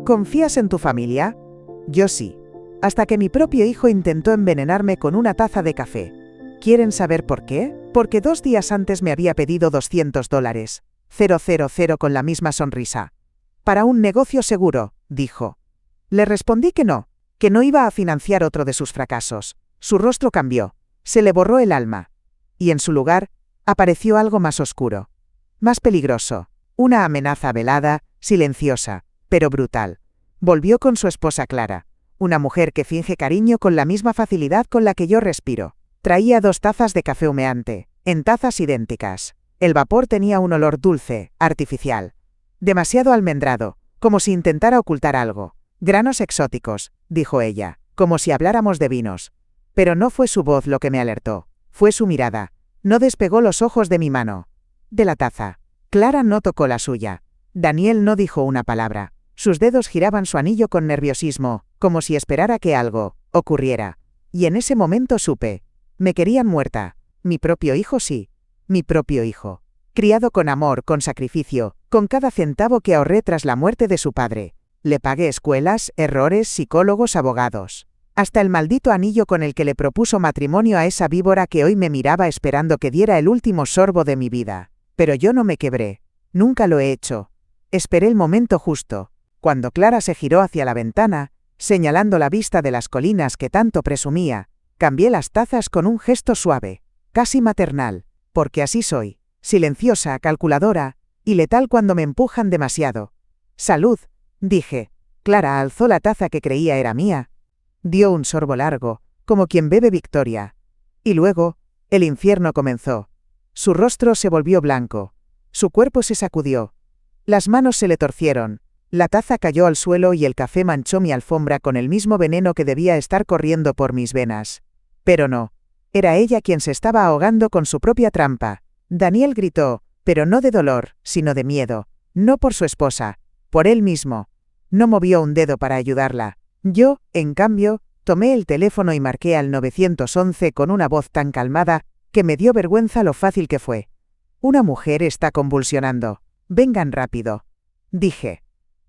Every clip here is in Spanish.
¿Confías en tu familia? Yo sí. Hasta que mi propio hijo intentó envenenarme con una taza de café. ¿Quieren saber por qué? Porque 2 días antes me había pedido $200. 000 con la misma sonrisa. Para un negocio seguro, dijo. Le respondí que no iba a financiar otro de sus fracasos. Su rostro cambió. Se le borró el alma. Y en su lugar, apareció algo más oscuro. Más peligroso. Una amenaza velada, silenciosa, pero brutal. Volvió con su esposa Clara. Una mujer que finge cariño con la misma facilidad con la que yo respiro. Traía 2 tazas de café humeante, en tazas idénticas. El vapor tenía un olor dulce, artificial. Demasiado almendrado, como si intentara ocultar algo. Granos exóticos, dijo ella, como si habláramos de vinos. Pero no fue su voz lo que me alertó. Fue su mirada. No despegó los ojos de mi mano. De la taza. Clara no tocó la suya. Daniel no dijo una palabra. Sus dedos giraban su anillo con nerviosismo, como si esperara que algo ocurriera. Y en ese momento supe. Me querían muerta. Mi propio hijo sí. Mi propio hijo. Criado con amor, con sacrificio, con cada centavo que ahorré tras la muerte de su padre. Le pagué escuelas, errores, psicólogos, abogados. Hasta el maldito anillo con el que le propuso matrimonio a esa víbora que hoy me miraba esperando que diera el último sorbo de mi vida. Pero yo no me quebré. Nunca lo he hecho. Esperé el momento justo. Cuando Clara se giró hacia la ventana, señalando la vista de las colinas que tanto presumía, cambié las tazas con un gesto suave, casi maternal, porque así soy, silenciosa, calculadora, y letal cuando me empujan demasiado. Salud, dije. Clara alzó la taza que creía era mía. Dio un sorbo largo, como quien bebe victoria. Y luego, el infierno comenzó. Su rostro se volvió blanco. Su cuerpo se sacudió. Las manos se le torcieron. La taza cayó al suelo y el café manchó mi alfombra con el mismo veneno que debía estar corriendo por mis venas. Pero no. Era ella quien se estaba ahogando con su propia trampa. Daniel gritó, pero no de dolor, sino de miedo. No por su esposa, por él mismo. No movió un dedo para ayudarla. Yo, en cambio, tomé el teléfono y marqué al 911 con una voz tan calmada que me dio vergüenza lo fácil que fue. Una mujer está convulsionando. Vengan rápido. Dije.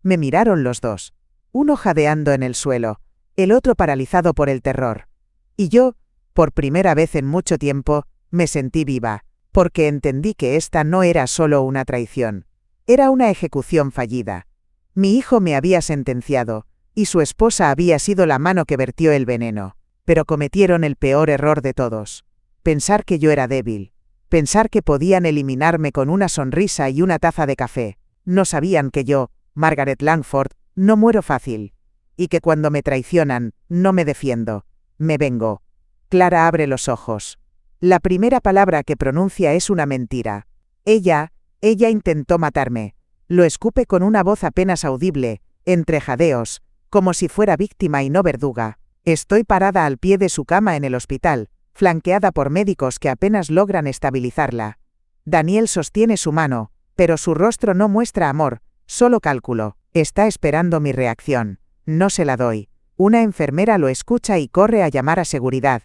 Me miraron los dos. Uno jadeando en el suelo, el otro paralizado por el terror. Y yo, por primera vez en mucho tiempo, me sentí viva, porque entendí que esta no era solo una traición. Era una ejecución fallida. Mi hijo me había sentenciado, y su esposa había sido la mano que vertió el veneno. Pero cometieron el peor error de todos. Pensar que yo era débil. Pensar que podían eliminarme con una sonrisa y una taza de café. No sabían que yo, Margaret Langford, no muero fácil. Y que cuando me traicionan, no me defiendo. Me vengo. Clara abre los ojos. La primera palabra que pronuncia es una mentira. Ella intentó matarme. Lo escupe con una voz apenas audible, entre jadeos, como si fuera víctima y no verduga. Estoy parada al pie de su cama en el hospital, flanqueada por médicos que apenas logran estabilizarla. Daniel sostiene su mano, pero su rostro no muestra amor, solo cálculo. Está esperando mi reacción. No se la doy. Una enfermera lo escucha y corre a llamar a seguridad.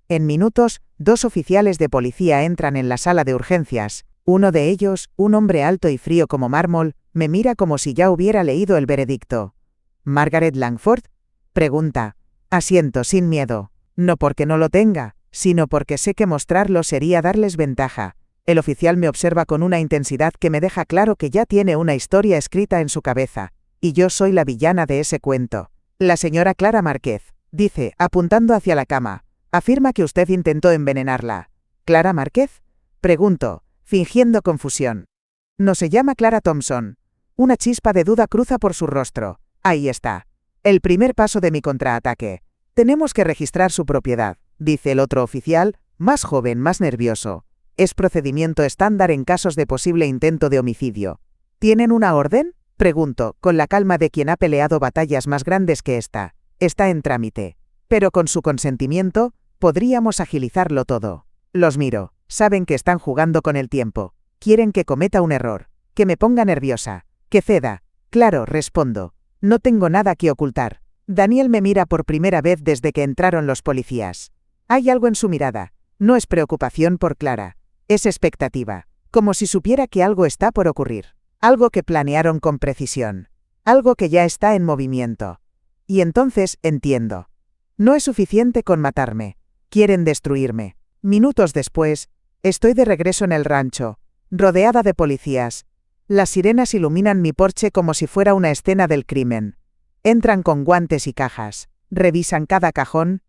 En minutos, 2 oficiales de policía entran en la sala de urgencias. Uno de ellos, un hombre alto y frío como mármol, me mira como si ya hubiera leído el veredicto. ¿Margaret Langford? Pregunta. Asiento sin miedo. No porque no lo tenga, sino porque sé que mostrarlo sería darles ventaja. El oficial me observa con una intensidad que me deja claro que ya tiene una historia escrita en su cabeza. Y yo soy la villana de ese cuento. La señora Clara Márquez, dice, apuntando hacia la cama. Afirma que usted intentó envenenarla. ¿Clara Márquez? Pregunto, fingiendo confusión. No se llama Clara Thompson. Una chispa de duda cruza por su rostro. Ahí está. El primer paso de mi contraataque. Tenemos que registrar su propiedad, dice el otro oficial, más joven, más nervioso. Es procedimiento estándar en casos de posible intento de homicidio. ¿Tienen una orden? Pregunto, con la calma de quien ha peleado batallas más grandes que esta. Está en trámite. Pero con su consentimiento, podríamos agilizarlo todo. Los miro. Saben que están jugando con el tiempo. Quieren que cometa un error. Que me ponga nerviosa. Que ceda. Claro, respondo. No tengo nada que ocultar. Daniel me mira por primera vez desde que entraron los policías. Hay algo en su mirada. No es preocupación por Clara. Es expectativa. Como si supiera que algo está por ocurrir. Algo que planearon con precisión. algo que ya está en movimiento. Y entonces entiendo. No es suficiente con matarme. Quieren destruirme. Minutos después, estoy de regreso en el rancho, rodeada de policías. Las sirenas iluminan mi porche como si fuera una escena del crimen. Entran con guantes y cajas, revisan cada cajón,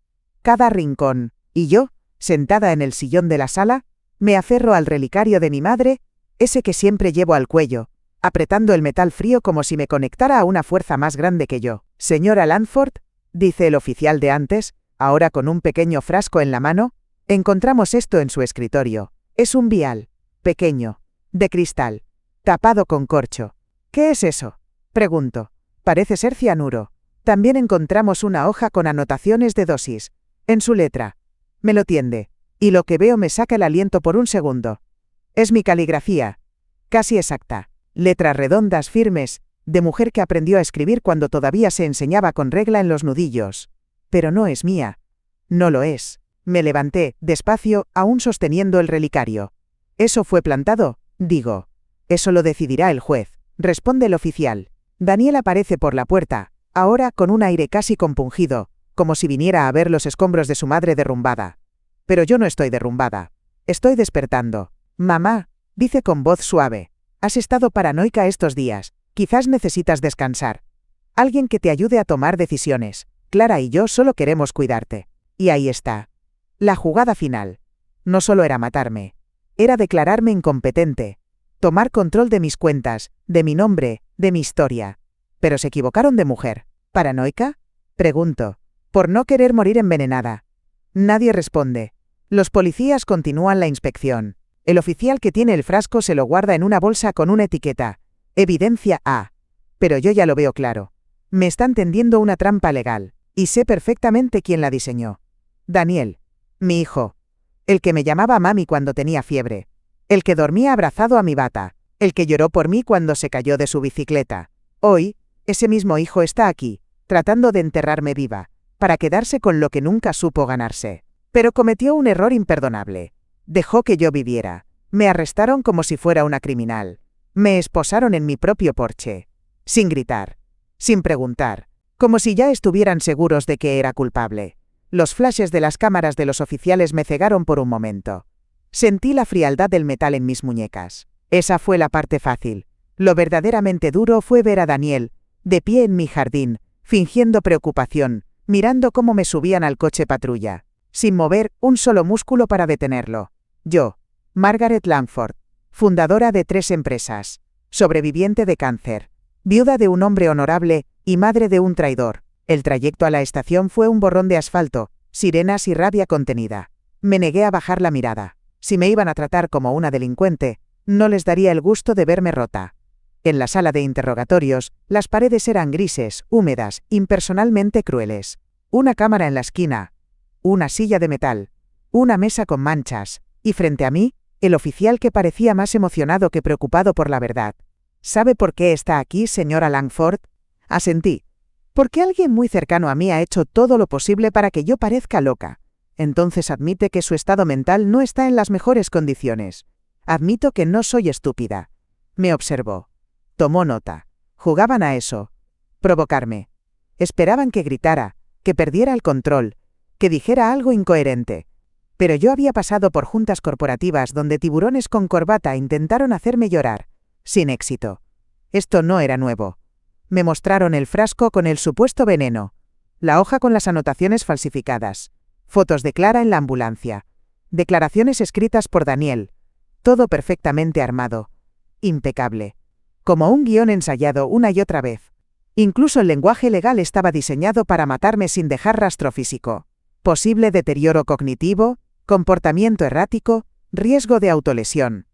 cada rincón, y yo, sentada en el sillón de la sala, me aferro al relicario de mi madre, ese que siempre llevo al cuello, apretando el metal frío como si me conectara a una fuerza más grande que yo. Señora Langford, dice el oficial de antes, ahora con un pequeño frasco en la mano, encontramos esto en su escritorio. Es un vial, pequeño, de cristal, tapado con corcho. ¿Qué es eso? Pregunto. Parece ser cianuro. También encontramos una hoja con anotaciones de dosis. En su letra. Me lo tiende. Y lo que veo me saca el aliento por un segundo. Es mi caligrafía. Casi exacta. Letras redondas, firmes, de mujer que aprendió a escribir cuando todavía se enseñaba con regla en los nudillos. Pero no es mía. No lo es. Me levanté, despacio, aún sosteniendo el relicario. ¿Eso fue plantado? Digo. Eso lo decidirá el juez, responde el oficial. Daniel aparece por la puerta, ahora con un aire casi compungido, como si viniera a ver los escombros de su madre derrumbada. Pero yo no estoy derrumbada. Estoy despertando. Mamá, dice con voz suave, has estado paranoica estos días, quizás necesitas descansar. Alguien que te ayude a tomar decisiones. Clara y yo solo queremos cuidarte. Y ahí está. La jugada final. No solo era matarme. Era declararme incompetente. Tomar control de mis cuentas, de mi nombre, de mi historia. Pero se equivocaron de mujer. ¿Paranoica? Pregunto. Por no querer morir envenenada. Nadie responde. Los policías continúan la inspección. El oficial que tiene el frasco se lo guarda en una bolsa con una etiqueta. Evidencia A. Pero yo ya lo veo claro. Me están tendiendo una trampa legal. Y sé perfectamente quién la diseñó. Daniel. Mi hijo. El que me llamaba mami cuando tenía fiebre. El que dormía abrazado a mi bata. El que lloró por mí cuando se cayó de su bicicleta. Hoy, ese mismo hijo está aquí, tratando de enterrarme viva, para quedarse con lo que nunca supo ganarse. Pero cometió un error imperdonable. Dejó que yo viviera. Me arrestaron como si fuera una criminal. Me esposaron en mi propio porche. Sin gritar. Sin preguntar. Como si ya estuvieran seguros de que era culpable. Los flashes de las cámaras de los oficiales me cegaron por un momento. Sentí la frialdad del metal en mis muñecas. Esa fue la parte fácil. Lo verdaderamente duro fue ver a Daniel, de pie en mi jardín, fingiendo preocupación, mirando cómo me subían al coche patrulla, sin mover un solo músculo para detenerlo. Yo, Margaret Langford, fundadora de 3 empresas, sobreviviente de cáncer, viuda de un hombre honorable y madre de un traidor. El trayecto a la estación fue un borrón de asfalto, sirenas y rabia contenida. Me negué a bajar la mirada. Si me iban a tratar como una delincuente, no les daría el gusto de verme rota. En la sala de interrogatorios, las paredes eran grises, húmedas, impersonalmente crueles. Una cámara en la esquina, una silla de metal, una mesa con manchas, y frente a mí, el oficial que parecía más emocionado que preocupado por la verdad. ¿Sabe por qué está aquí, señora Langford? Asentí. Porque alguien muy cercano a mí ha hecho todo lo posible para que yo parezca loca. Entonces admite que su estado mental no está en las mejores condiciones. Admito que no soy estúpida. Me observó. Tomó nota. Jugaban a eso. Provocarme. Esperaban que gritara, que perdiera el control, que dijera algo incoherente. Pero yo había pasado por juntas corporativas donde tiburones con corbata intentaron hacerme llorar. Sin éxito. Esto no era nuevo. Me mostraron el frasco con el supuesto veneno. La hoja con las anotaciones falsificadas. Fotos de Clara en la ambulancia. Declaraciones escritas por Daniel. Todo perfectamente armado. Impecable. Como un guión ensayado una y otra vez. Incluso el lenguaje legal estaba diseñado para matarme sin dejar rastro físico. Posible deterioro cognitivo, comportamiento errático, riesgo de autolesión.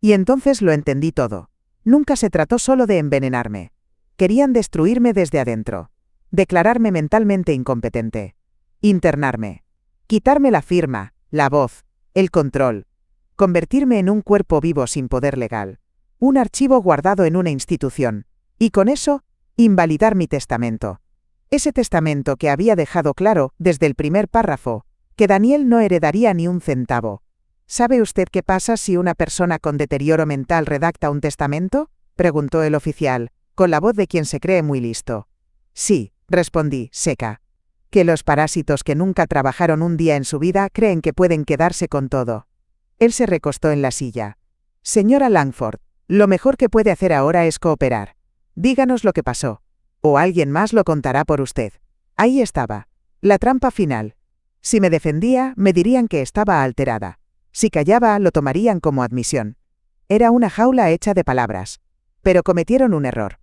Y entonces lo entendí todo. Nunca se trató solo de envenenarme. Querían destruirme desde adentro. Declararme mentalmente incompetente. Internarme. Quitarme la firma, la voz, el control. Convertirme en un cuerpo vivo sin poder legal. Un archivo guardado en una institución. Y con eso, invalidar mi testamento. Ese testamento que había dejado claro, desde el primer párrafo, que Daniel no heredaría ni un centavo. ¿Sabe usted qué pasa si una persona con deterioro mental redacta un testamento? Preguntó el oficial, con la voz de quien se cree muy listo. Sí, respondí, seca. Que los parásitos que nunca trabajaron un día en su vida creen que pueden quedarse con todo. Él se recostó en la silla. Señora Langford, lo mejor que puede hacer ahora es cooperar. Díganos lo que pasó. O alguien más lo contará por usted. Ahí estaba. La trampa final. Si me defendía, me dirían que estaba alterada. Si callaba, lo tomarían como admisión. Era una jaula hecha de palabras. Pero cometieron un error.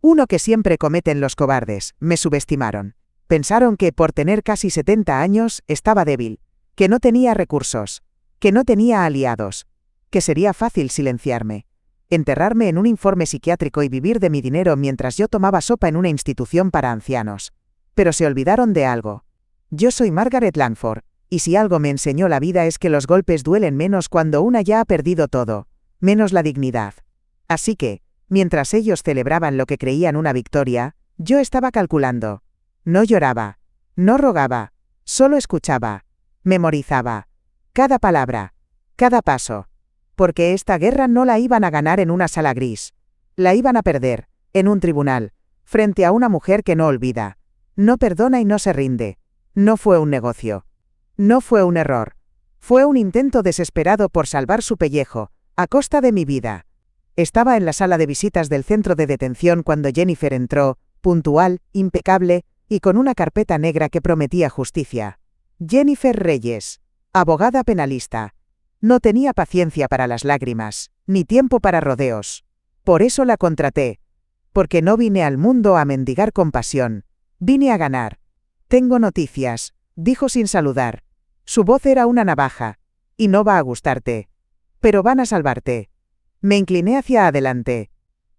Uno que siempre cometen los cobardes, me subestimaron. Pensaron que, por tener casi 70 años, estaba débil, que no tenía recursos, que no tenía aliados, que sería fácil silenciarme, enterrarme en un informe psiquiátrico y vivir de mi dinero mientras yo tomaba sopa en una institución para ancianos. Pero se olvidaron de algo. Yo soy Margaret Langford, y si algo me enseñó la vida es que los golpes duelen menos cuando una ya ha perdido todo, menos la dignidad. Así que, mientras ellos celebraban lo que creían una victoria, yo estaba calculando. No lloraba, no rogaba, solo escuchaba, memorizaba. Cada palabra, cada paso. Porque esta guerra no la iban a ganar en una sala gris. La iban a perder, en un tribunal, frente a una mujer que no olvida. No perdona y no se rinde. No fue un negocio. No fue un error. Fue un intento desesperado por salvar su pellejo, a costa de mi vida. Estaba en la sala de visitas del centro de detención cuando Jennifer entró, puntual, impecable, y con una carpeta negra que prometía justicia. Jennifer Reyes, abogada penalista. No tenía paciencia para las lágrimas, ni tiempo para rodeos. Por eso la contraté. Porque no vine al mundo a mendigar compasión. Vine a ganar. Tengo noticias, dijo sin saludar. Su voz era una navaja. Y no va a gustarte. Pero van a salvarte. Me incliné hacia adelante.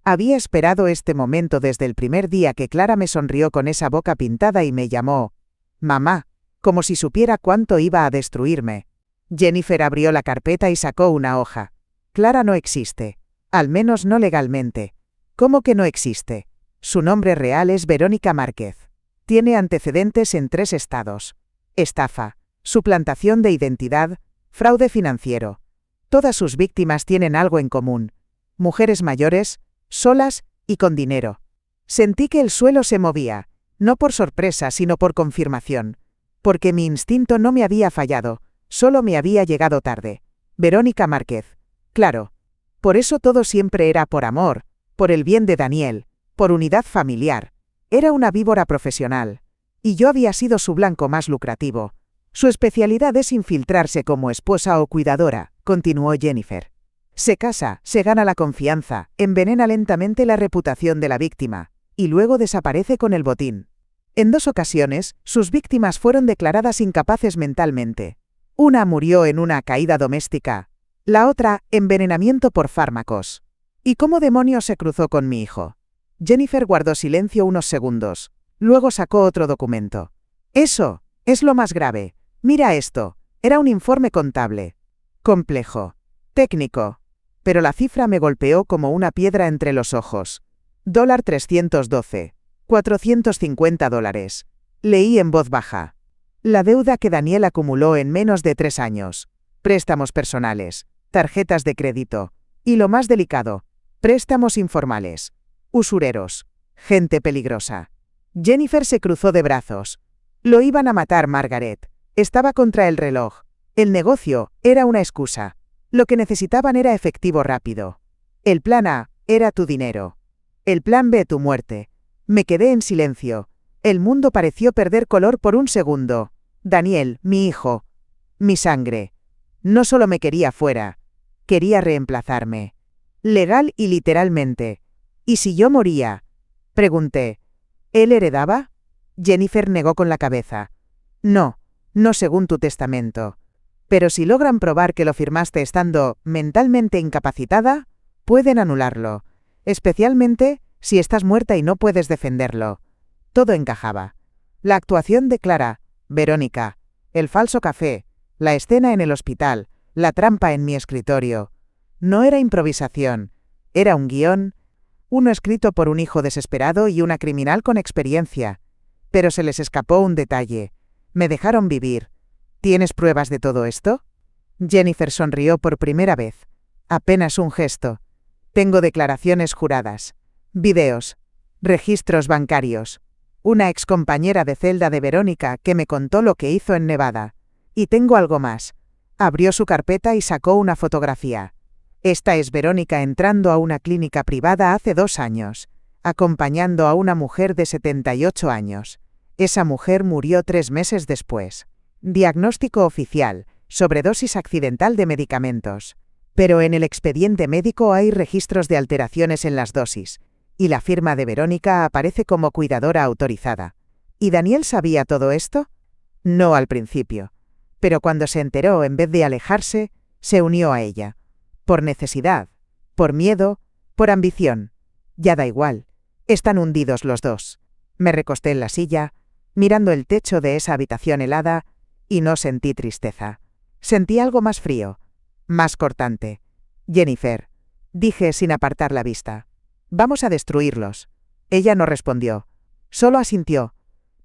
Había esperado este momento desde el primer día que Clara me sonrió con esa boca pintada y me llamó mamá, como si supiera cuánto iba a destruirme. Jennifer abrió la carpeta y sacó una hoja. Clara no existe. Al menos no legalmente. ¿Cómo que no existe? Su nombre real es Verónica Márquez. Tiene antecedentes en 3 estados. Estafa, suplantación de identidad, fraude financiero. Todas sus víctimas tienen algo en común. Mujeres mayores, solas y con dinero. Sentí que el suelo se movía, no por sorpresa sino por confirmación. Porque mi instinto no me había fallado, solo me había llegado tarde. Verónica Márquez. Claro. Por eso todo siempre era por amor, por el bien de Daniel, por unidad familiar. Era una víbora profesional. Y yo había sido su blanco más lucrativo. Su especialidad es infiltrarse como esposa o cuidadora, continuó Jennifer. Se casa, se gana la confianza, envenena lentamente la reputación de la víctima, y luego desaparece con el botín. En 2 ocasiones, sus víctimas fueron declaradas incapaces mentalmente. Una murió en una caída doméstica, la otra, envenenamiento por fármacos. ¿Y cómo demonios se cruzó con mi hijo? Jennifer guardó silencio unos segundos. Luego sacó otro documento. Eso, es lo más grave. Mira esto. Era un informe contable. Complejo. Técnico. Pero la cifra me golpeó como una piedra entre los ojos. $312. $450. Leí en voz baja. La deuda que Daniel acumuló en menos de 3 años. Préstamos personales, tarjetas de crédito. Y lo más delicado, préstamos informales. Usureros. Gente peligrosa. Jennifer se cruzó de brazos. Lo iban a matar, Margaret. Estaba contra el reloj. El negocio era una excusa. Lo que necesitaban era efectivo rápido. El plan A era tu dinero. El plan B tu muerte. Me quedé en silencio. El mundo pareció perder color por un segundo. Daniel, mi hijo. Mi sangre. No solo me quería fuera. Quería reemplazarme. Legal y literalmente. ¿Y si yo moría? Pregunté. ¿Él heredaba? Jennifer negó con la cabeza. No, no según tu testamento. Pero si logran probar que lo firmaste estando mentalmente incapacitada, pueden anularlo. Especialmente si estás muerta y no puedes defenderlo. Todo encajaba. La actuación de Clara, Verónica, el falso café, la escena en el hospital, la trampa en mi escritorio. No era improvisación, era un guión, uno escrito por un hijo desesperado y una criminal con experiencia. Pero se les escapó un detalle. Me dejaron vivir. ¿Tienes pruebas de todo esto? Jennifer sonrió por primera vez. Apenas un gesto. Tengo declaraciones juradas. Videos. Registros bancarios. Una excompañera de celda de Verónica que me contó lo que hizo en Nevada. Y tengo algo más. Abrió su carpeta y sacó una fotografía. Esta es Verónica entrando a una clínica privada hace 2 años, acompañando a una mujer de 78 años. Esa mujer murió 3 meses después. Diagnóstico oficial: sobredosis accidental de medicamentos. Pero en el expediente médico hay registros de alteraciones en las dosis, y la firma de Verónica aparece como cuidadora autorizada. ¿Y Daniel sabía todo esto? No al principio. Pero cuando se enteró, en vez de alejarse, se unió a ella. Por necesidad, por miedo, por ambición. Ya da igual. Están hundidos los dos. Me recosté en la silla, mirando el techo de esa habitación helada, y no sentí tristeza. Sentí algo más frío, más cortante. Jennifer, dije sin apartar la vista. Vamos a destruirlos. Ella no respondió. Solo asintió,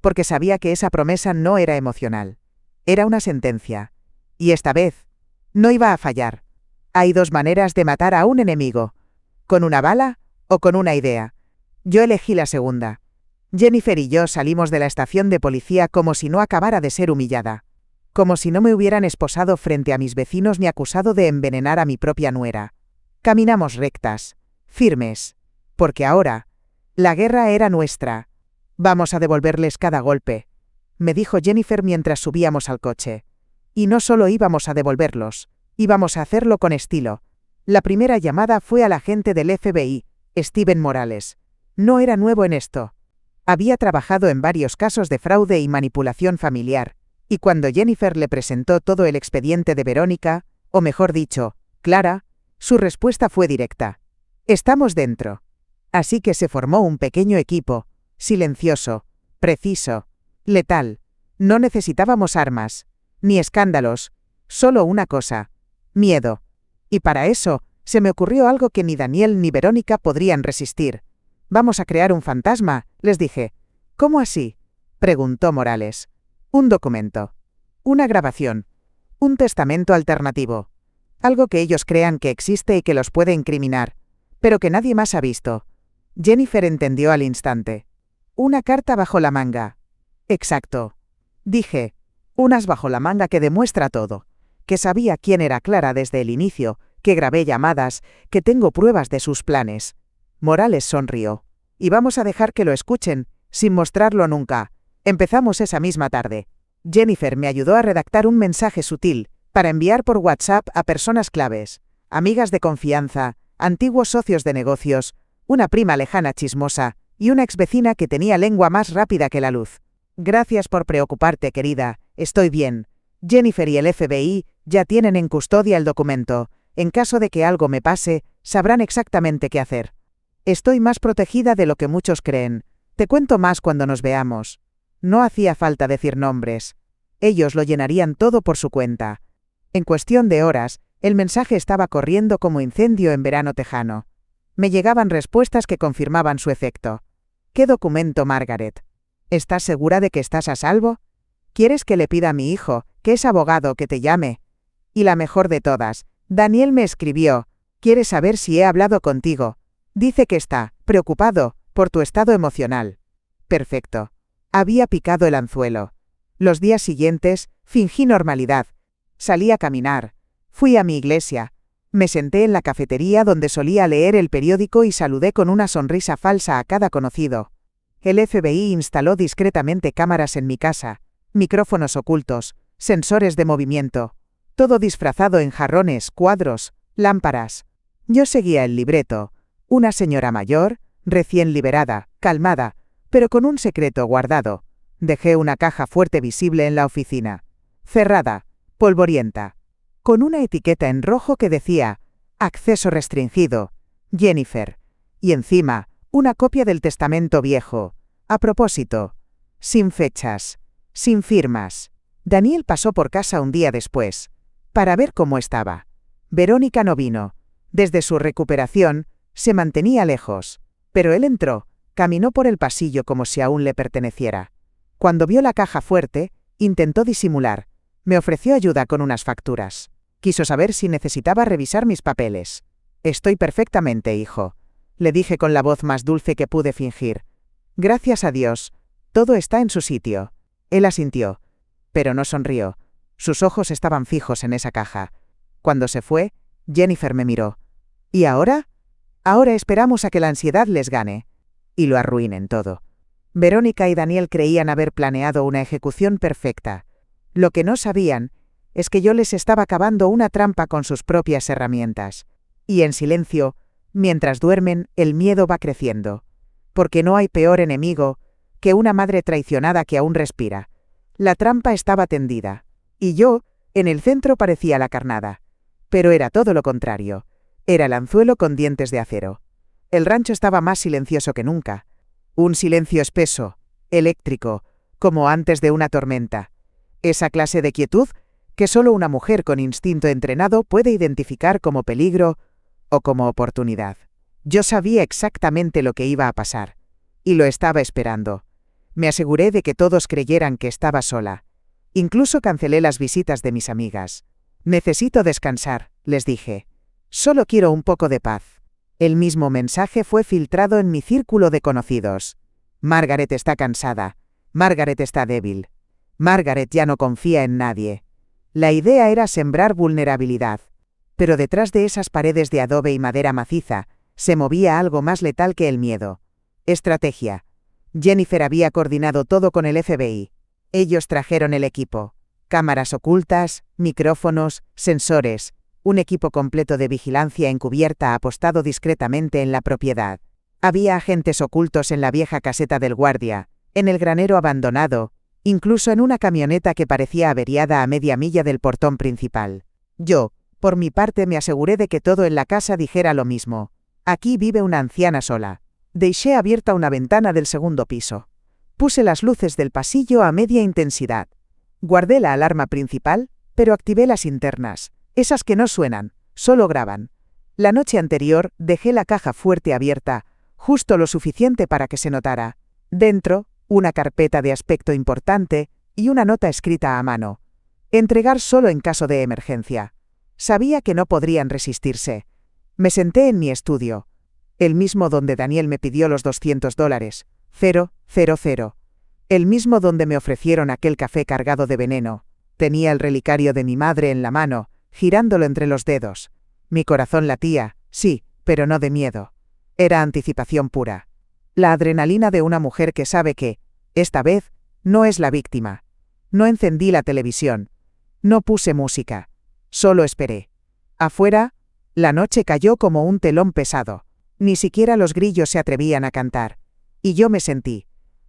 porque sabía que esa promesa no era emocional. Era una sentencia. Y esta vez, no iba a fallar. Hay 2 maneras de matar a un enemigo: con una bala o con una idea. Yo elegí la segunda. Jennifer y yo salimos de la estación de policía como si no acabara de ser humillada. Como si no me hubieran esposado frente a mis vecinos ni acusado de envenenar a mi propia nuera. Caminamos rectas, firmes. Porque ahora, la guerra era nuestra. Vamos a devolverles cada golpe, me dijo Jennifer mientras subíamos al coche. Y no solo íbamos a devolverlos, íbamos a hacerlo con estilo. La primera llamada fue al agente del FBI, Steven Morales. No era nuevo en esto. Había trabajado en varios casos de fraude y manipulación familiar, y cuando Jennifer le presentó todo el expediente de Verónica, o mejor dicho, Clara, su respuesta fue directa. Estamos dentro. Así que se formó un pequeño equipo, silencioso, preciso, letal. No necesitábamos armas, ni escándalos, solo una cosa: miedo. Y para eso, se me ocurrió algo que ni Daniel ni Verónica podrían resistir. Vamos a crear un fantasma, les dije. ¿Cómo así?, preguntó Morales. Un documento. Una grabación. Un testamento alternativo. Algo que ellos crean que existe y que los puede incriminar, pero que nadie más ha visto. Jennifer entendió al instante. Una carta bajo la manga. Exacto. Dije. Unas bajo la manga que demuestra todo. Que sabía quién era Clara desde el inicio, que grabé llamadas, que tengo pruebas de sus planes. Morales sonrió. Y vamos a dejar que lo escuchen, sin mostrarlo nunca. Empezamos esa misma tarde. Jennifer me ayudó a redactar un mensaje sutil, para enviar por WhatsApp a personas claves, amigas de confianza, antiguos socios de negocios, una prima lejana chismosa, y una exvecina que tenía lengua más rápida que la luz. Gracias por preocuparte, querida, estoy bien. Jennifer y el FBI ya tienen en custodia el documento. En caso de que algo me pase, sabrán exactamente qué hacer. Estoy más protegida de lo que muchos creen. Te cuento más cuando nos veamos. No hacía falta decir nombres. Ellos lo llenarían todo por su cuenta. En cuestión de horas, el mensaje estaba corriendo como incendio en verano tejano. Me llegaban respuestas que confirmaban su efecto. ¿Qué documento, Margaret? ¿Estás segura de que estás a salvo? ¿Quieres que le pida a mi hijo, que es abogado, que te llame? Y la mejor de todas, Daniel me escribió. Quiere saber si he hablado contigo. Dice que está preocupado por tu estado emocional. Perfecto. Había picado el anzuelo. Los días siguientes, fingí normalidad. Salí a caminar. Fui a mi iglesia. Me senté en la cafetería donde solía leer el periódico y saludé con una sonrisa falsa a cada conocido. El FBI instaló discretamente cámaras en mi casa, micrófonos ocultos, sensores de movimiento, todo disfrazado en jarrones, cuadros, lámparas. Yo seguía el libreto, una señora mayor, recién liberada, calmada, pero con un secreto guardado. Dejé una caja fuerte visible en la oficina, cerrada, polvorienta, con una etiqueta en rojo que decía, acceso restringido, Jennifer, y encima, una copia del testamento viejo, a propósito, sin fechas, sin firmas. Daniel pasó por casa un día después, para ver cómo estaba. Verónica no vino. Desde su recuperación, se mantenía lejos, pero él entró, caminó por el pasillo como si aún le perteneciera. Cuando vio la caja fuerte, intentó disimular. Me ofreció ayuda con unas facturas. Quiso saber si necesitaba revisar mis papeles. Estoy perfectamente, hijo. le dije con la voz más dulce que pude fingir. Gracias a Dios, todo está en su sitio. Él asintió, pero no sonrió. Sus ojos estaban fijos en esa caja. Cuando se fue, Jennifer me miró. ¿Y ahora? Ahora esperamos a que la ansiedad les gane. Y lo arruinen todo. Verónica y Daniel creían haber planeado una ejecución perfecta. Lo que no sabían es que yo les estaba cavando una trampa con sus propias herramientas. Y en silencio, mientras duermen, el miedo va creciendo. Porque no hay peor enemigo que una madre traicionada que aún respira. La trampa estaba tendida. Y yo, en el centro, parecía la carnada. Pero era todo lo contrario. Era el anzuelo con dientes de acero. El rancho estaba más silencioso que nunca. Un silencio espeso, eléctrico, como antes de una tormenta. Esa clase de quietud que solo una mujer con instinto entrenado puede identificar como peligro o como oportunidad. Yo sabía exactamente lo que iba a pasar. Y lo estaba esperando. Me aseguré de que todos creyeran que estaba sola. Incluso cancelé las visitas de mis amigas. Necesito descansar, les dije. Solo quiero un poco de paz. El mismo mensaje fue filtrado en mi círculo de conocidos. Margaret está cansada. Margaret está débil. Margaret ya no confía en nadie. La idea era sembrar vulnerabilidad. Pero detrás de esas paredes de adobe y madera maciza, se movía algo más letal que el miedo. Estrategia. Jennifer había coordinado todo con el FBI. Ellos trajeron el equipo. Cámaras ocultas, micrófonos, sensores, un equipo completo de vigilancia encubierta apostado discretamente en la propiedad. Había agentes ocultos en la vieja caseta del guardia, en el granero abandonado, incluso en una camioneta que parecía averiada a media milla del portón principal. Yo, por mi parte, me aseguré de que todo en la casa dijera lo mismo. Aquí vive una anciana sola. Dejé abierta una ventana del segundo piso. Puse las luces del pasillo a media intensidad. Guardé la alarma principal, pero activé las internas, esas que no suenan, solo graban. La noche anterior dejé la caja fuerte abierta, justo lo suficiente para que se notara. Dentro, una carpeta de aspecto importante y una nota escrita a mano. Entregar solo en caso de emergencia. Sabía que no podrían resistirse. Me senté en mi estudio. El mismo donde Daniel me pidió los $200. 000. El mismo donde me ofrecieron aquel café cargado de veneno. Tenía el relicario de mi madre en la mano, girándolo entre los dedos. Mi corazón latía, sí, pero no de miedo. Era anticipación pura. La adrenalina de una mujer que sabe que, esta vez, no es la víctima. No encendí la televisión. No puse música. Solo esperé. Afuera, la noche cayó como un telón pesado. Ni siquiera los grillos se atrevían a cantar. Y yo me sentí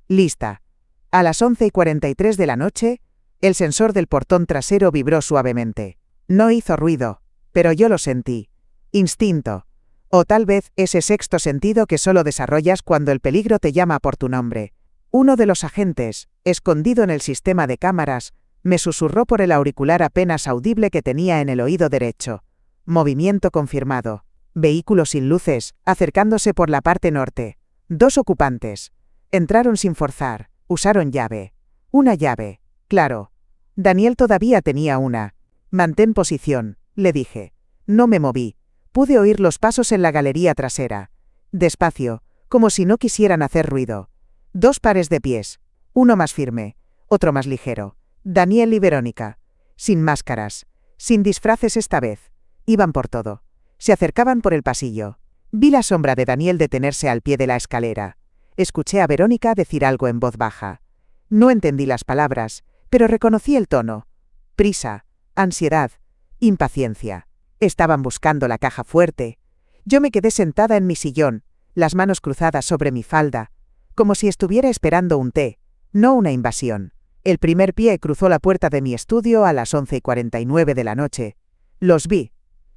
lista. A las 11:43 de la noche, el sensor del portón trasero vibró suavemente. No hizo ruido, pero yo lo sentí. Instinto. O tal vez ese sexto sentido que solo desarrollas cuando el peligro te llama por tu nombre. Uno de los agentes, escondido en el sistema de cámaras, me susurró por el auricular apenas audible que tenía en el oído derecho. Movimiento confirmado. Vehículo sin luces, acercándose por la parte norte. 2 ocupantes. Entraron sin forzar. Usaron llave. Una llave. Claro. Daniel todavía tenía una. Mantén posición, le dije. No me moví. Pude oír los pasos en la galería trasera. Despacio, como si no quisieran hacer ruido. 2 pares de pies. Uno más firme, otro más ligero. Daniel y Verónica. Sin máscaras. Sin disfraces esta vez. Iban por todo. Se acercaban por el pasillo. Vi la sombra de Daniel detenerse al pie de la escalera. Escuché a Verónica decir algo en voz baja. No entendí las palabras, pero reconocí el tono. Prisa, ansiedad, impaciencia. Estaban buscando la caja fuerte. Yo me quedé sentada en mi sillón, las manos cruzadas sobre mi falda, como si estuviera esperando un té, no una invasión. El primer pie cruzó la puerta de mi estudio a las 11:49 de la noche. Los vi.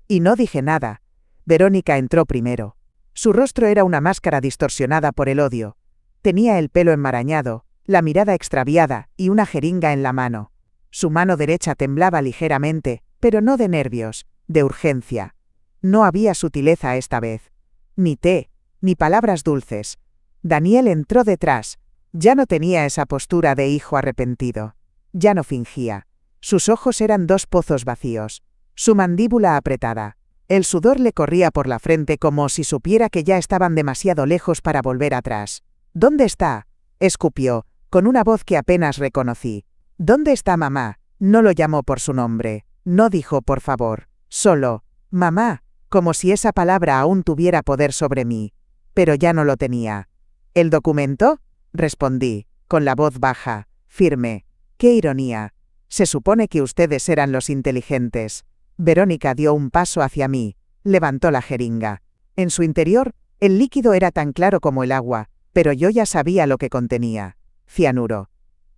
Y no dije nada. Verónica entró primero. Su rostro era una máscara distorsionada por el odio. Tenía el pelo enmarañado, la mirada extraviada y una jeringa en la mano. Su mano derecha temblaba ligeramente, pero no de nervios, de urgencia. No había sutileza esta vez. Ni té, ni palabras dulces. Daniel entró detrás. Ya no tenía esa postura de hijo arrepentido. Ya no fingía. Sus ojos eran 2 pozos vacíos. Su mandíbula apretada. El sudor le corría por la frente como si supiera que ya estaban demasiado lejos para volver atrás. ¿Dónde está? Escupió, con una voz que apenas reconocí. ¿Dónde está mamá? No lo llamó por su nombre. No dijo por favor. Solo, mamá, como si esa palabra aún tuviera poder sobre mí. Pero ya no lo tenía. ¿El documento? Respondí, con la voz baja, firme. ¡Qué ironía! Se supone que ustedes eran los inteligentes. Verónica dio un paso hacia mí, levantó la jeringa. En su interior, el líquido era tan claro como el agua, pero yo ya sabía lo que contenía. Cianuro.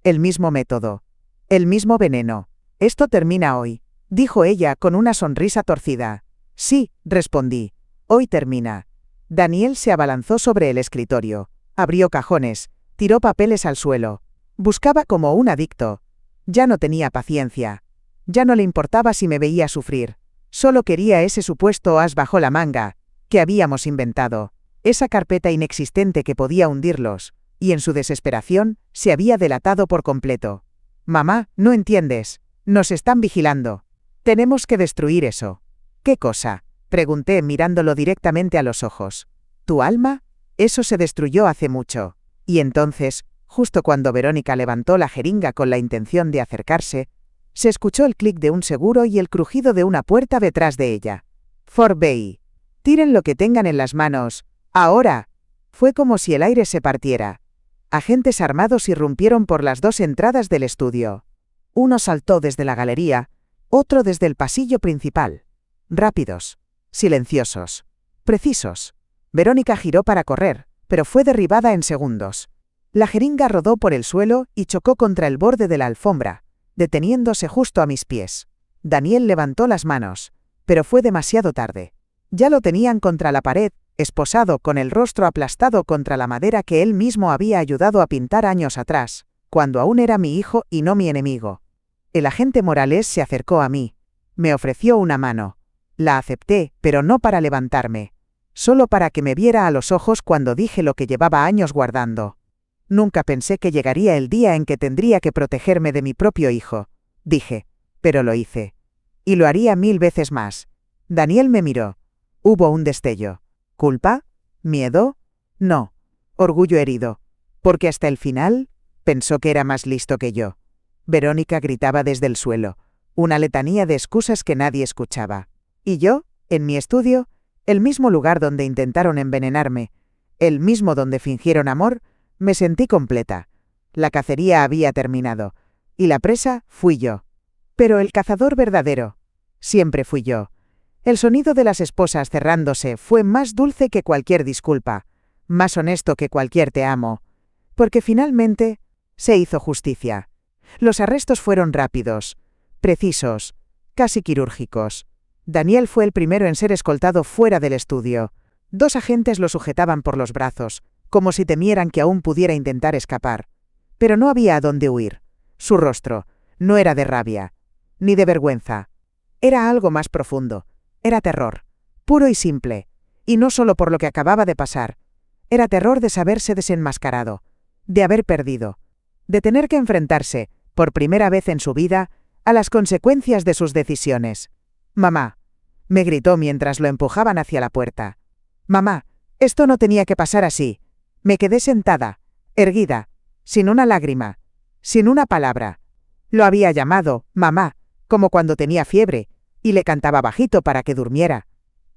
El mismo método. El mismo veneno. Esto termina hoy, dijo ella con una sonrisa torcida. Sí, respondí. Hoy termina. Daniel se abalanzó sobre el escritorio, abrió cajones, tiró papeles al suelo. Buscaba como un adicto. Ya no tenía paciencia. Ya no le importaba si me veía sufrir. Solo quería ese supuesto as bajo la manga, que habíamos inventado. Esa carpeta inexistente que podía hundirlos, y en su desesperación, se había delatado por completo. Mamá, no entiendes. Nos están vigilando. Tenemos que destruir eso. ¿Qué cosa? Pregunté mirándolo directamente a los ojos. ¿Tu alma? Eso se destruyó hace mucho. Y entonces, justo cuando Verónica levantó la jeringa con la intención de acercarse, se escuchó el clic de un seguro y el crujido de una puerta detrás de ella. Fort Bay. Tiren lo que tengan en las manos. ¡Ahora! Fue como si el aire se partiera. Agentes armados irrumpieron por las dos entradas del estudio. Uno saltó desde la galería, otro desde el pasillo principal. Rápidos, silenciosos, precisos. Verónica giró para correr, pero fue derribada en segundos. La jeringa rodó por el suelo y chocó contra el borde de la alfombra, deteniéndose justo a mis pies. Daniel levantó las manos, pero fue demasiado tarde. Ya lo tenían contra la pared, esposado con el rostro aplastado contra la madera que él mismo había ayudado a pintar años atrás, cuando aún era mi hijo y no mi enemigo. El agente Morales se acercó a mí. Me ofreció una mano. La acepté, pero no para levantarme. Solo para que me viera a los ojos cuando dije lo que llevaba años guardando. Nunca pensé que llegaría el día en que tendría que protegerme de mi propio hijo, dije, pero lo hice. Y lo haría 1000 veces más. Daniel me miró. Hubo un destello. ¿Culpa? ¿Miedo? No. Orgullo herido. Porque hasta el final, pensó que era más listo que yo. Verónica gritaba desde el suelo, una letanía de excusas que nadie escuchaba. Y yo, en mi estudio, el mismo lugar donde intentaron envenenarme, el mismo donde fingieron amor, me sentí completa. La cacería había terminado, y la presa fui yo. Pero el cazador verdadero, siempre fui yo. El sonido de las esposas cerrándose fue más dulce que cualquier disculpa, más honesto que cualquier te amo, porque finalmente se hizo justicia. Los arrestos fueron rápidos, precisos, casi quirúrgicos. Daniel fue el primero en ser escoltado fuera del estudio. 2 agentes lo sujetaban por los brazos, como si temieran que aún pudiera intentar escapar. Pero no había a dónde huir. Su rostro no era de rabia, ni de vergüenza. Era algo más profundo. Era terror, puro y simple. Y no solo por lo que acababa de pasar. Era terror de saberse desenmascarado, de haber perdido, de tener que enfrentarse, por primera vez en su vida, a las consecuencias de sus decisiones. «Mamá», me gritó mientras lo empujaban hacia la puerta. «Mamá, esto no tenía que pasar así». Me quedé sentada, erguida, sin una lágrima, sin una palabra. Lo había llamado mamá, como cuando tenía fiebre, y le cantaba bajito para que durmiera.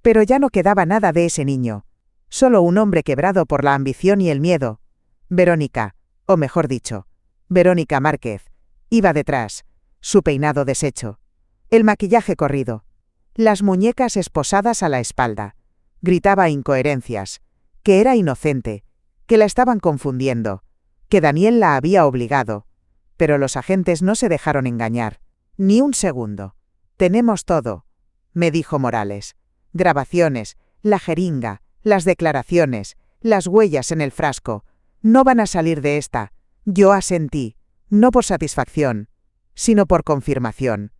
Pero ya no quedaba nada de ese niño. Solo un hombre quebrado por la ambición y el miedo. Verónica, o mejor dicho, Verónica Márquez, iba detrás, su peinado deshecho, el maquillaje corrido, las muñecas esposadas a la espalda. Gritaba incoherencias, que era inocente, que la estaban confundiendo, que Daniel la había obligado. Pero los agentes no se dejaron engañar, ni un segundo. «Tenemos todo», me dijo Morales. «Grabaciones, la jeringa, las declaraciones, las huellas en el frasco. No van a salir de esta». Yo asentí, no por satisfacción, sino por confirmación.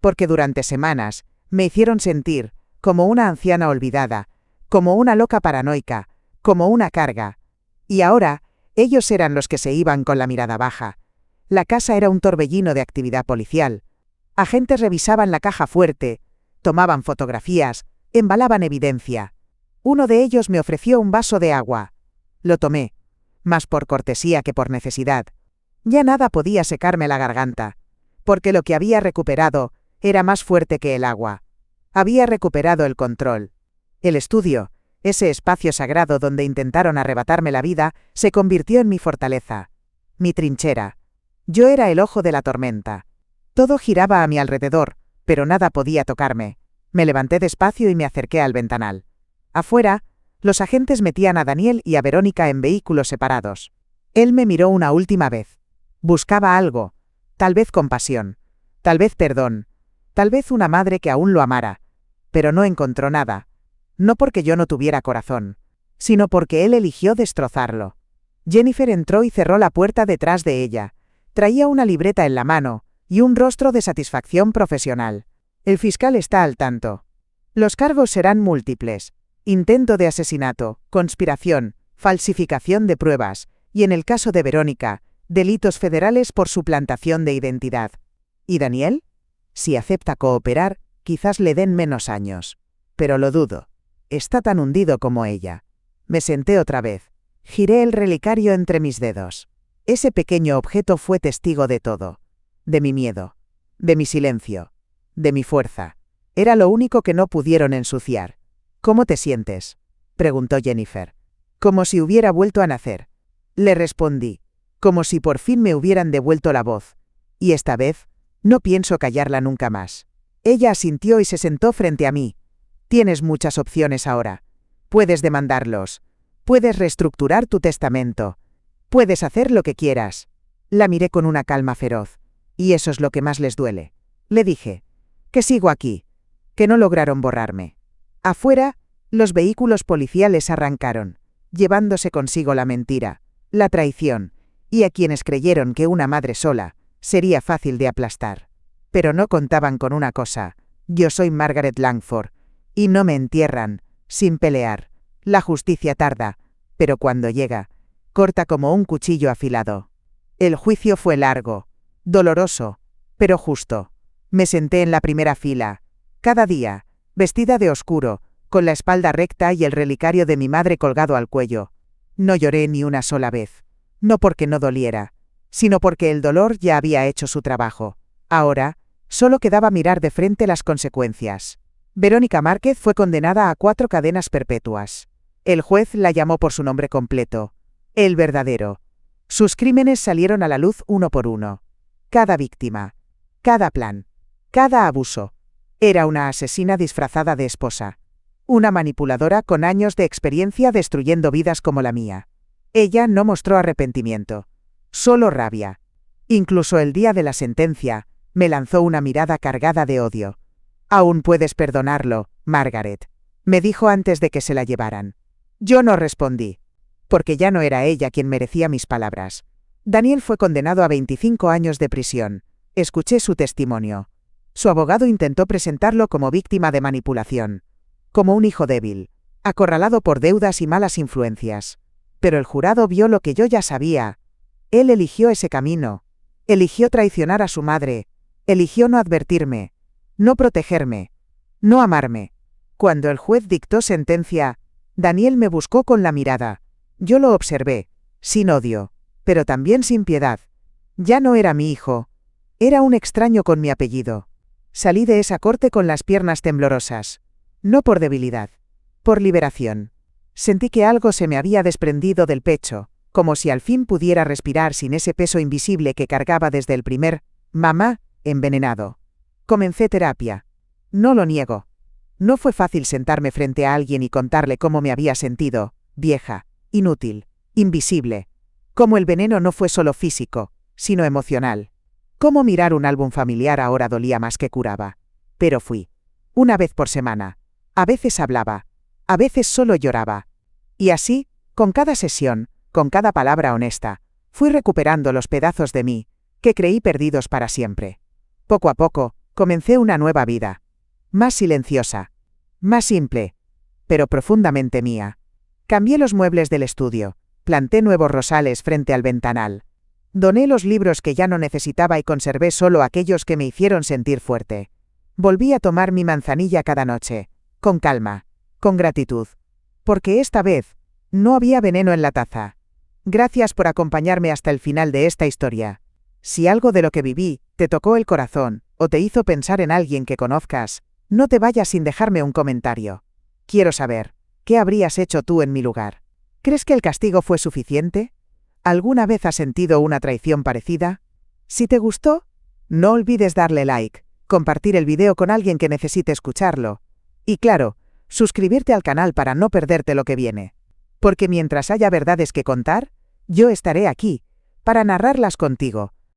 Porque durante semanas me hicieron sentir como una anciana olvidada, como una loca paranoica, como una carga. Y ahora, ellos eran los que se iban con la mirada baja. La casa era un torbellino de actividad policial. Agentes revisaban la caja fuerte, tomaban fotografías, embalaban evidencia. Uno de ellos me ofreció un vaso de agua. Lo tomé, más por cortesía que por necesidad. Ya nada podía secarme la garganta, porque lo que había recuperado era más fuerte que el agua. Había recuperado el control. El estudio, ese espacio sagrado donde intentaron arrebatarme la vida, se convirtió en mi fortaleza, mi trinchera. Yo era el ojo de la tormenta. Todo giraba a mi alrededor, pero nada podía tocarme. Me levanté despacio y me acerqué al ventanal. Afuera, los agentes metían a Daniel y a Verónica en vehículos separados. Él me miró una última vez. Buscaba algo, tal vez compasión, tal vez perdón, tal vez una madre que aún lo amara, pero no encontró nada. No porque yo no tuviera corazón, sino porque él eligió destrozarlo. Jennifer entró y cerró la puerta detrás de ella. Traía una libreta en la mano y un rostro de satisfacción profesional. El fiscal está al tanto. Los cargos serán múltiples: intento de asesinato, conspiración, falsificación de pruebas, y en el caso de Verónica, delitos federales por suplantación de identidad. ¿Y Daniel? Si acepta cooperar, quizás le den menos años. Pero lo dudo. Está tan hundido como ella. Me senté otra vez. Giré el relicario entre mis dedos. Ese pequeño objeto fue testigo de todo. De mi miedo. De mi silencio. De mi fuerza. Era lo único que no pudieron ensuciar. ¿Cómo te sientes?, preguntó Jennifer. Como si hubiera vuelto a nacer. Le respondí. Como si por fin me hubieran devuelto la voz. Y esta vez, no pienso callarla nunca más. Ella asintió y se sentó frente a mí. Tienes muchas opciones ahora. Puedes demandarlos. Puedes reestructurar tu testamento. Puedes hacer lo que quieras. La miré con una calma feroz. Y eso es lo que más les duele. Le dije. Que sigo aquí. Que no lograron borrarme. Afuera, los vehículos policiales arrancaron, llevándose consigo la mentira, la traición, y a quienes creyeron que una madre sola sería fácil de aplastar. Pero no contaban con una cosa: yo soy Margaret Langford, y no me entierran sin pelear. La justicia tarda, pero cuando llega, corta como un cuchillo afilado. El juicio fue largo, doloroso, pero justo. Me senté en la primera fila, cada día, vestida de oscuro, con la espalda recta y el relicario de mi madre colgado al cuello. No lloré ni una sola vez. No porque no doliera, sino porque el dolor ya había hecho su trabajo. Ahora, solo quedaba mirar de frente las consecuencias. Verónica Márquez fue condenada a 4 cadenas perpetuas. El juez la llamó por su nombre completo: el verdadero. Sus crímenes salieron a la luz uno por uno. Cada víctima, cada plan, cada abuso. Era una asesina disfrazada de esposa. Una manipuladora con años de experiencia destruyendo vidas como la mía. Ella no mostró arrepentimiento, solo rabia. Incluso el día de la sentencia, me lanzó una mirada cargada de odio. «Aún puedes perdonarlo, Margaret», me dijo antes de que se la llevaran. Yo no respondí, porque ya no era ella quien merecía mis palabras. Daniel fue condenado a 25 años de prisión. Escuché su testimonio. Su abogado intentó presentarlo como víctima de manipulación, como un hijo débil, acorralado por deudas y malas influencias. Pero el jurado vio lo que yo ya sabía. Él eligió ese camino. Eligió traicionar a su madre. Eligió no advertirme, no protegerme, no amarme. Cuando el juez dictó sentencia, Daniel me buscó con la mirada. Yo lo observé, sin odio, pero también sin piedad. Ya no era mi hijo. Era un extraño con mi apellido. Salí de esa corte con las piernas temblorosas. No por debilidad, por liberación. Sentí que algo se me había desprendido del pecho, como si al fin pudiera respirar sin ese peso invisible que cargaba desde el primer «mamá» envenenado. Comencé terapia. No lo niego. No fue fácil sentarme frente a alguien y contarle cómo me había sentido, vieja, inútil, invisible. Cómo el veneno no fue solo físico, sino emocional. Cómo mirar un álbum familiar ahora dolía más que curaba. Pero fui. Una vez por semana. A veces hablaba. A veces solo lloraba. Y así, con cada sesión, con cada palabra honesta, fui recuperando los pedazos de mí, que creí perdidos para siempre. Poco a poco, comencé una nueva vida. Más silenciosa. Más simple. Pero profundamente mía. Cambié los muebles del estudio. Planté nuevos rosales frente al ventanal. Doné los libros que ya no necesitaba y conservé solo aquellos que me hicieron sentir fuerte. Volví a tomar mi manzanilla cada noche, con calma, con gratitud. Porque esta vez, no había veneno en la taza. Gracias por acompañarme hasta el final de esta historia. Si algo de lo que viví te tocó el corazón, o te hizo pensar en alguien que conozcas, no te vayas sin dejarme un comentario. Quiero saber, ¿qué habrías hecho tú en mi lugar? ¿Crees que el castigo fue suficiente? ¿Alguna vez has sentido una traición parecida? Si te gustó, no olvides darle like, compartir el video con alguien que necesite escucharlo. Y claro, suscribirte al canal para no perderte lo que viene. Porque mientras haya verdades que contar, yo estaré aquí, para narrarlas contigo,